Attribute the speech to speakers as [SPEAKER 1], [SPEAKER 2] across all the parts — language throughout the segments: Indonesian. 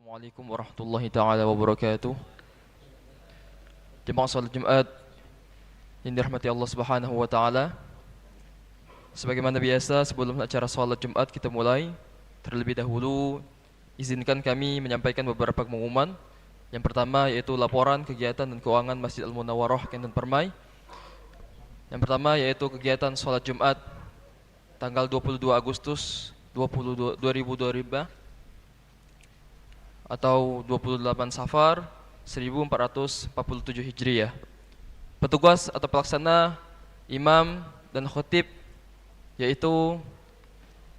[SPEAKER 1] Assalamualaikum warahmatullahi taala wabarakatuh. Jemaah salat Jumat yang dirahmati Allah Subhanahu wa taala. Sebagaimana biasa sebelum acara salat Jumat kita mulai, terlebih dahulu izinkan kami menyampaikan beberapa pengumuman. Yang pertama yaitu laporan kegiatan dan keuangan Masjid Al-Munawwarah Kenten Permai. Yang pertama yaitu kegiatan salat Jumat tanggal 22 Agustus 2025 atau 28 Safar 1447 Hijriah. Petugas atau pelaksana, imam dan khotib yaitu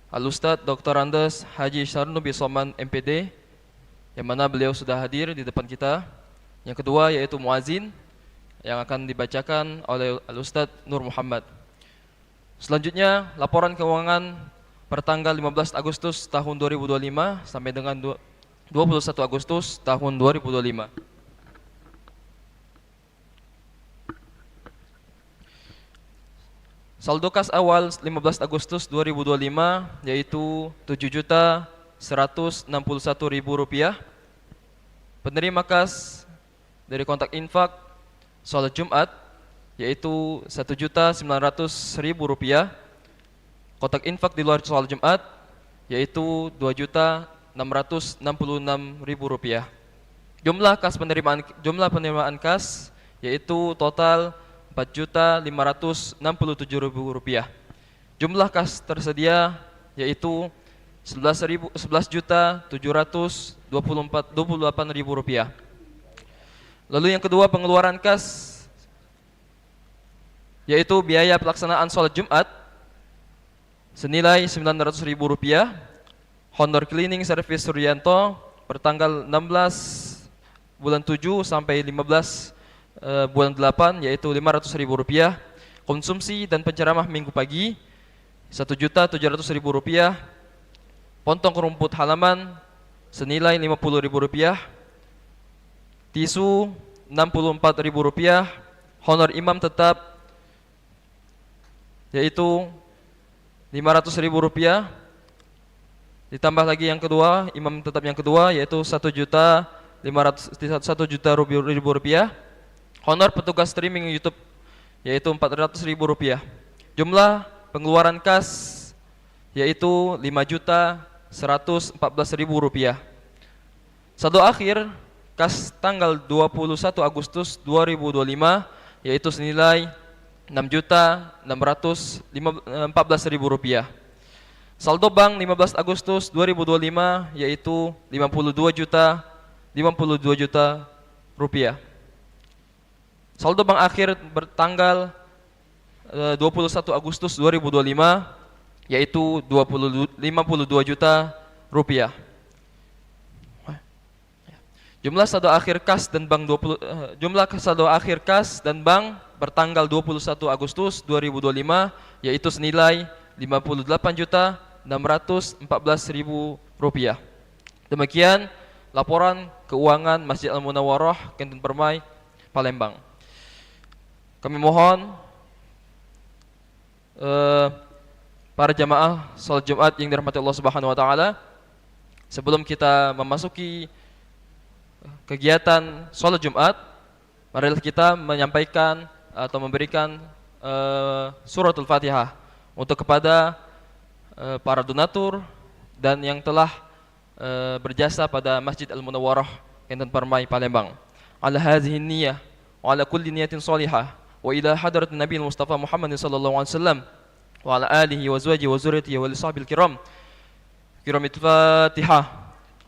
[SPEAKER 1] Al-Ustadz Dr. Andes Haji Syarnubi Soman MPD, yang mana beliau sudah hadir di depan kita. Yang kedua yaitu muazin yang akan dibacakan oleh Al-Ustadz Nur Muhammad. Selanjutnya laporan keuangan per tanggal 15 Agustus tahun 2025 sampai dengan 21 Agustus tahun 2025. Saldo kas awal 15 Agustus 2025 yaitu Rp7.161.000. Penerima kas dari kontak infak salat Jumat yaitu Rp1.900.000. Kontak infak di luar salat Jumat yaitu Rp2.666.000. Jumlah penerimaan kas yaitu total Rp4.567.000. Jumlah kas tersedia yaitu Rp11.728.000. Lalu yang kedua pengeluaran kas yaitu biaya pelaksanaan sholat Jumat senilai Rp900.000. Honor cleaning service Suryanto pertanggal 16 bulan 7 sampai 15 bulan 8 yaitu Rp500.000. Konsumsi dan penceramah minggu pagi Rp1.700.000. Pontong rumput halaman senilai Rp50.000. Tisu Rp64.000. Honor imam tetap yaitu Rp500.000. Ditambah lagi yang kedua, imam tetap yang kedua yaitu Rp1.500.000. Honor petugas streaming YouTube yaitu Rp400.000. Jumlah pengeluaran kas yaitu Rp5.114.000. Saldo akhir kas tanggal 21 Agustus 2025 yaitu senilai Rp6.614.000. Saldo bank 15 Agustus 2025 yaitu Rp52 juta. Saldo bank akhir bertanggal 21 Agustus 2025 yaitu Rp52 juta. Jumlah saldo akhir kas dan bank jumlah saldo akhir kas dan bank bertanggal 21 Agustus 2025 yaitu senilai Rp58.614.000. Demikian laporan keuangan Masjid Al-Munawwarah Kenten Permai, Palembang. Kami mohon para jamaah salat Jumat yang dirahmati Allah Subhanahu wa taala, sebelum kita memasuki kegiatan salat Jumat, marilah kita menyampaikan atau memberikan suratul Fatihah untuk kepada para donatur dan yang telah berjasa pada Masjid Al-Munawwarah Kenten Permai, Palembang. Ala hadhihi niyyah wa ala kulli niyatin salihah wa ila hadratin Nabi Mustafa Muhammad sallallahu alaihi wasallam wa ala alihi wa azwajihi wa zurriyyatihi wa li sahbil kiram. Kiramatul Fatihah.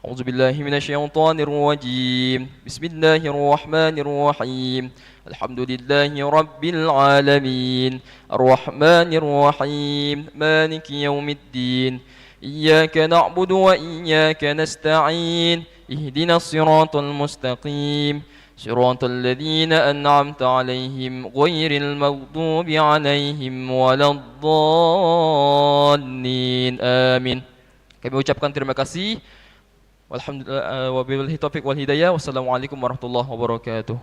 [SPEAKER 1] أعوذ بالله من الشيطان الرجيم بسم الله الرحمن الرحيم الحمد لله رب العالمين الرحمن الرحيم مالك يوم الدين إياك نعبد وإياك نستعين اهدنا الصراط المستقيم صراط الذين أنعمت عليهم غير المغضوب عليهم ولا الضالين آمين. Kami ucapkan terima kasih. Walhamdulillah wabillahi taufiq wal hidayah. Wassalamualaikum warahmatullahi wabarakatuh.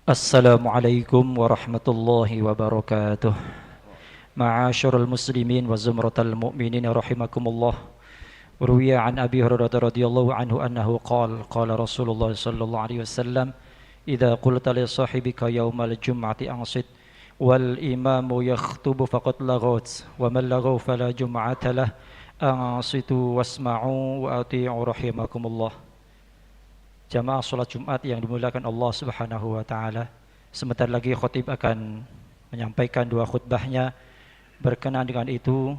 [SPEAKER 2] Assalamualaikum warahmatullahi wabarakatuh. Ma'asyiral muslimin wa zumratal mu'minin rahimakumullah. Ruwiya an Abi Hurairah radhiyallahu anhu annahu qala Rasulullah sallallahu alaihi wasallam idza qulta li sahibika yaumal jum'ati ansit wal imamu yakhutubu faqad laghut wa man laghaw fala jum'ata lah ansitu wasma'u wa ati'u rahimakumullah. Jamaah salat Jumat yang dimuliakan Allah Subhanahu wa taala. Sebentar lagi khatib akan menyampaikan dua khutbahnya. Berkenaan dengan itu,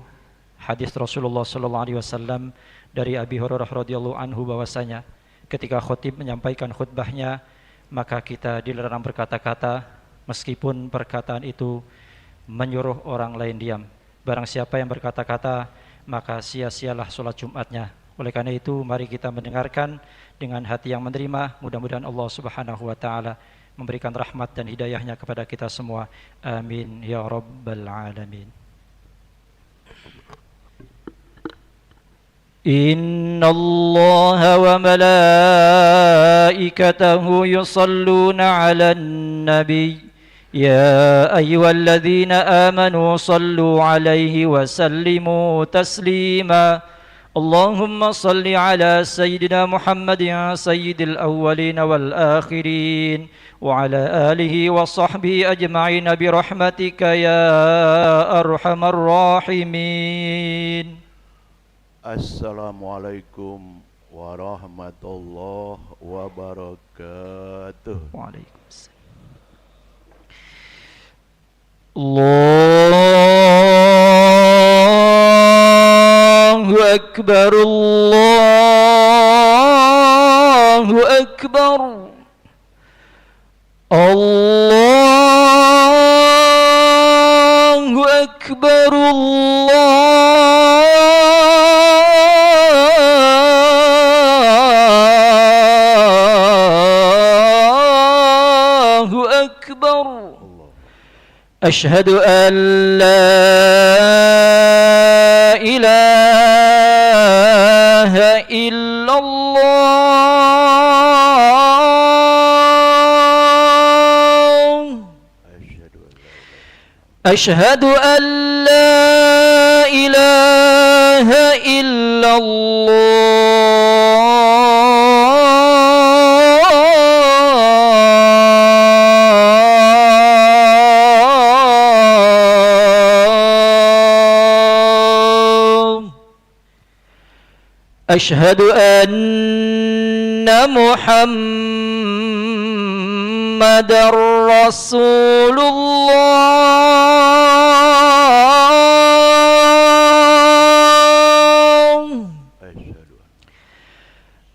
[SPEAKER 2] hadis Rasulullah sallallahu alaihi wasallam dari Abi Hurairah radhiyallahu anhu bahwasanya ketika khatib menyampaikan khutbahnya, maka kita dilarang berkata-kata meskipun perkataan itu menyuruh orang lain diam. Barang siapa yang berkata-kata, maka sia-sialah salat Jumatnya. Oleh karena itu, mari kita mendengarkan dengan hati yang menerima. Mudah-mudahan Allah Subhanahu wa taala memberikan rahmat dan hidayahnya kepada kita semua. Amin ya rabbal alamin. Inna Allah wa malaikatahu yusalluna 'alan nabiy ya ayyuhalladzina amanu sallu 'alaihi wa sallimu taslima. اللهم صل على سيدنا محمد سيد الأولين والآخرين وعلى آله وصحبه أجمعين برحمتك يا أرحم الراحمين.
[SPEAKER 3] السلام عليكم ورحمة الله وبركاته.
[SPEAKER 2] وعليكم السلام. الله أكبر الله أكبر الله أكبر الله أكبر. أشهد أن لا إله إلا الله. أشهد أن لا إله إلا أشهد أن محمد رسول الله.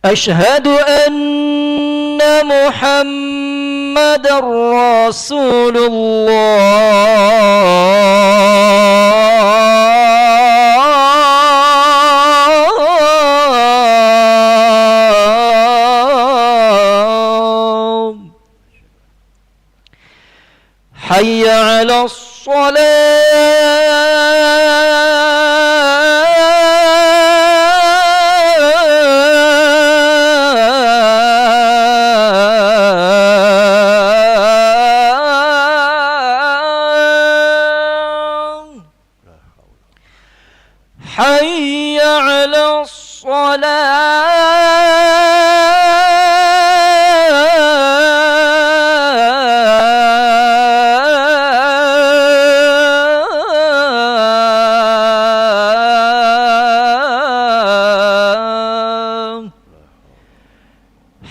[SPEAKER 2] أشهد أن محمد رسول الله. حي على الصلاة. حي على الصلاة.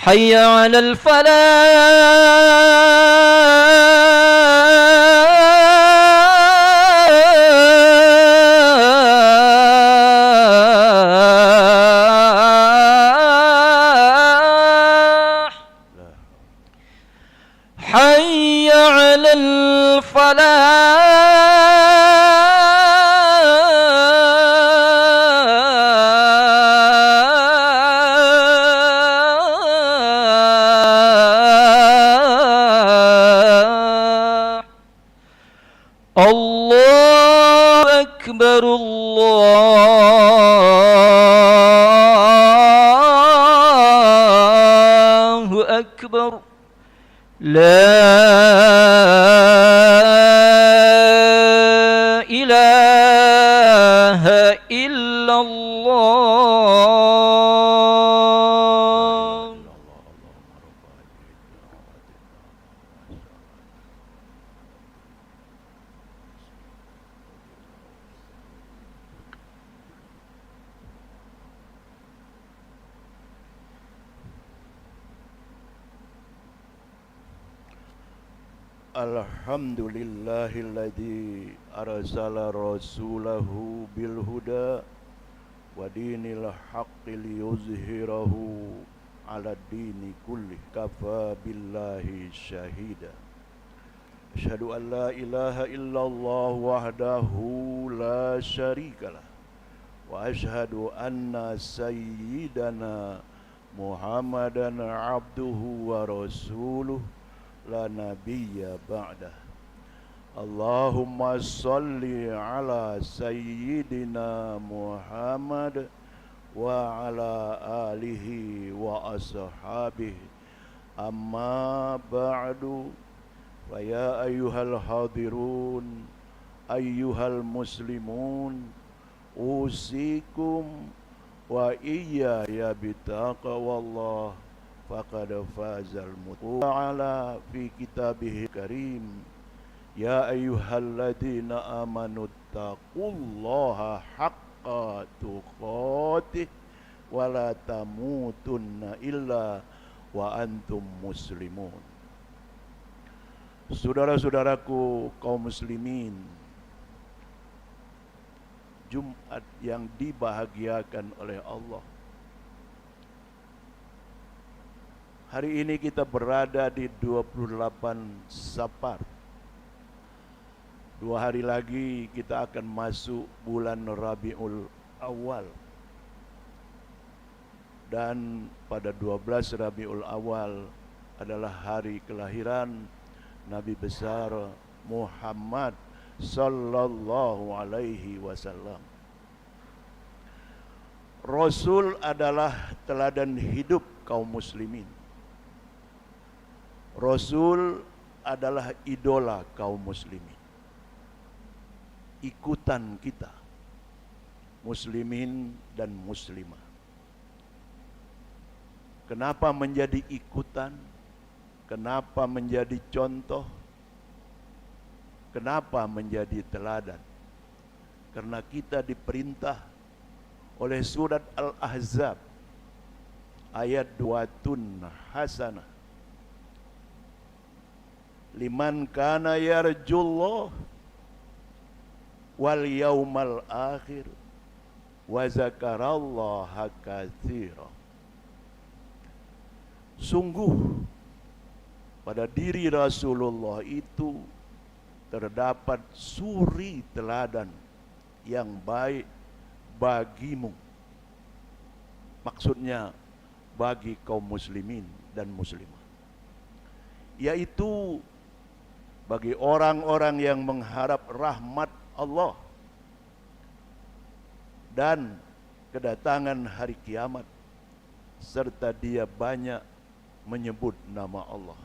[SPEAKER 2] حي على الفلاح. حي على الفلاح. الله أكبر الله أكبر. لا
[SPEAKER 3] Alhamdulillahilladzi arsala rasulahu bil huda wa dinil haqqi liyuzhirahu ala dini kulli kafa billahi syahida. Asyhadu an la ilaha illallah wahdahu la syarikalah wa asyhadu anna sayyidana Muhammadan abduhu wa rasuluh la nabiyya ba'dah. Allahumma salli ala sayyidina Muhammad wa ala alihi wa ashabihi. Amma ba'du, fa ya ayyuhal hadirun ayyuhal muslimun usikum wa iyaya bitaqwallah faqad fazal muttaqun. Ta'ala fi kitabihil karim, ya ayyuhalladzina amanu taqullaha haqqa tuqatih wa la tamutunna illa wa antum muslimun. Saudara-saudaraku kaum muslimin, Jumat yang dibahagiakan oleh Allah. Hari ini kita berada di 28 Safar. 2 hari lagi kita akan masuk bulan Rabiul Awal. Dan pada 12 Rabiul Awal adalah hari kelahiran Nabi besar Muhammad sallallahu alaihi wasallam. Rasul adalah teladan hidup kaum muslimin. Rasul adalah idola kaum muslimin. Ikutan kita, muslimin dan muslimah. Kenapa menjadi ikutan? Kenapa menjadi contoh? Kenapa menjadi teladan? Karena kita diperintah oleh surat Al-Ahzab ayat 2 hasanah. Liman kana yarjullah wal yaumal akhir wa zakarallaha katsira. Sungguh pada diri Rasulullah itu terdapat suri teladan yang baik bagimu. Maksudnya bagi kaum muslimin dan muslimah, yaitu bagi orang-orang yang mengharap rahmat Allah dan kedatangan hari kiamat, serta dia banyak menyebut nama Allah.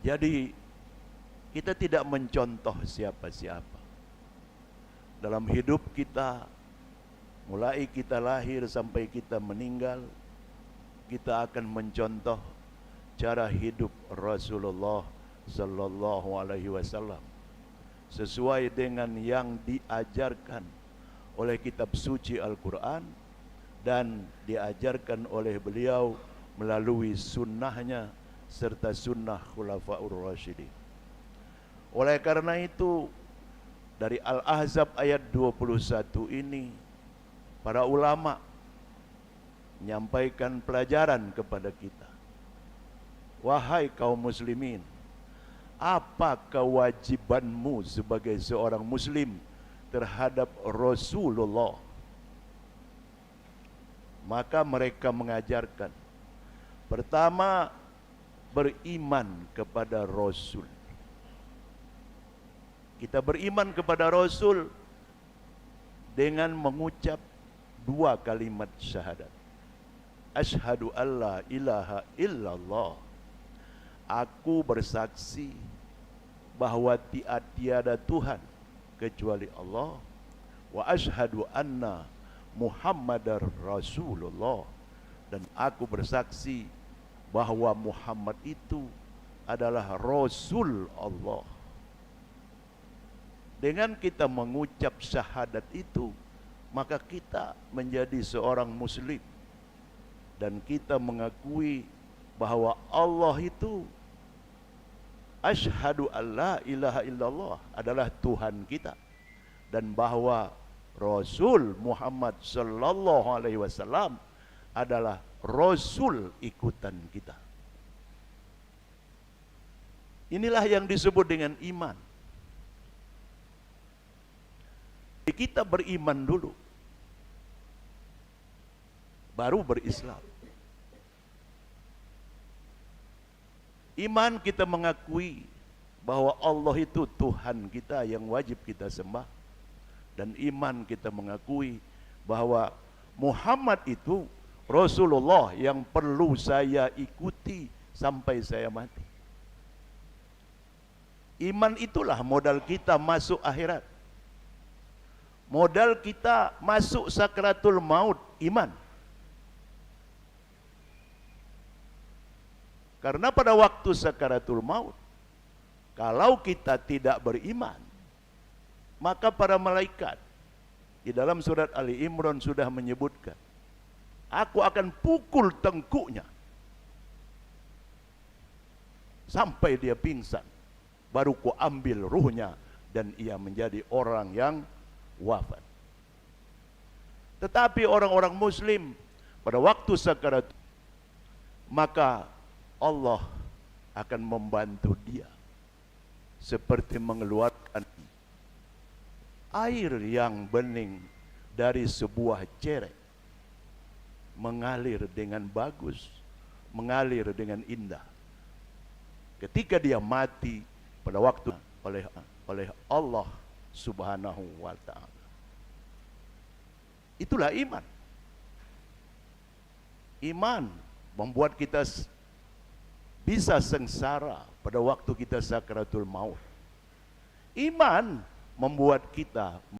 [SPEAKER 3] Jadi kita tidak mencontoh siapa-siapa. Dalam hidup kita, mulai kita lahir sampai kita meninggal, kita akan mencontoh cara hidup Rasulullah sallallahu alaihi wasallam sesuai dengan yang diajarkan oleh kitab suci Al-Quran dan diajarkan oleh beliau melalui sunnahnya serta sunnah khulafaur rasyidin. Oleh karena itu, dari Al-Ahzab ayat 21 ini, para ulama menyampaikan pelajaran kepada kita. Wahai kaum muslimin, apa kewajibanmu sebagai seorang muslim terhadap Rasulullah? Maka mereka mengajarkan, pertama, beriman kepada Rasul. Kita beriman kepada Rasul dengan mengucap 2 kalimat syahadat. Asyhadu alla ilaha illallah. Aku bersaksi bahwa tiada Tuhan kecuali Allah. Wa asyhadu anna Muhammadar Rasulullah. Dan aku bersaksi bahwa Muhammad itu adalah Rasul Allah. Dengan kita mengucap syahadat itu, maka kita menjadi seorang muslim. Dan kita mengakui bahwa Allah itu asyhadu alla ilaha illallah adalah Tuhan kita, dan bahwa Rasul Muhammad sallallahu alaihi wasallam adalah Rasul ikutan kita. Inilah yang disebut dengan iman. Kita beriman dulu, baru berislam. Iman kita mengakui bahwa Allah itu Tuhan kita yang wajib kita sembah. Dan iman kita mengakui bahwa Muhammad itu Rasulullah yang perlu saya ikuti sampai saya mati. Iman itulah modal kita masuk akhirat. Modal kita masuk sakratul maut, iman. Karena pada waktu sakaratul maut, kalau kita tidak beriman, maka para malaikat di dalam surat Ali Imran sudah menyebutkan, aku akan pukul tengkuknya sampai dia pingsan, baru ku ambil ruhnya dan ia menjadi orang yang wafat. Tetapi orang-orang muslim pada waktu sakarat, maka Allah akan membantu dia seperti mengeluarkan air yang bening dari sebuah cerek, mengalir dengan bagus, mengalir dengan indah. Ketika dia mati pada waktu oleh Allah Subhanahu wa ta'ala. Itulah iman. Iman membuat kita bisa sengsara pada waktu kita sakaratul maut. Iman membuat kita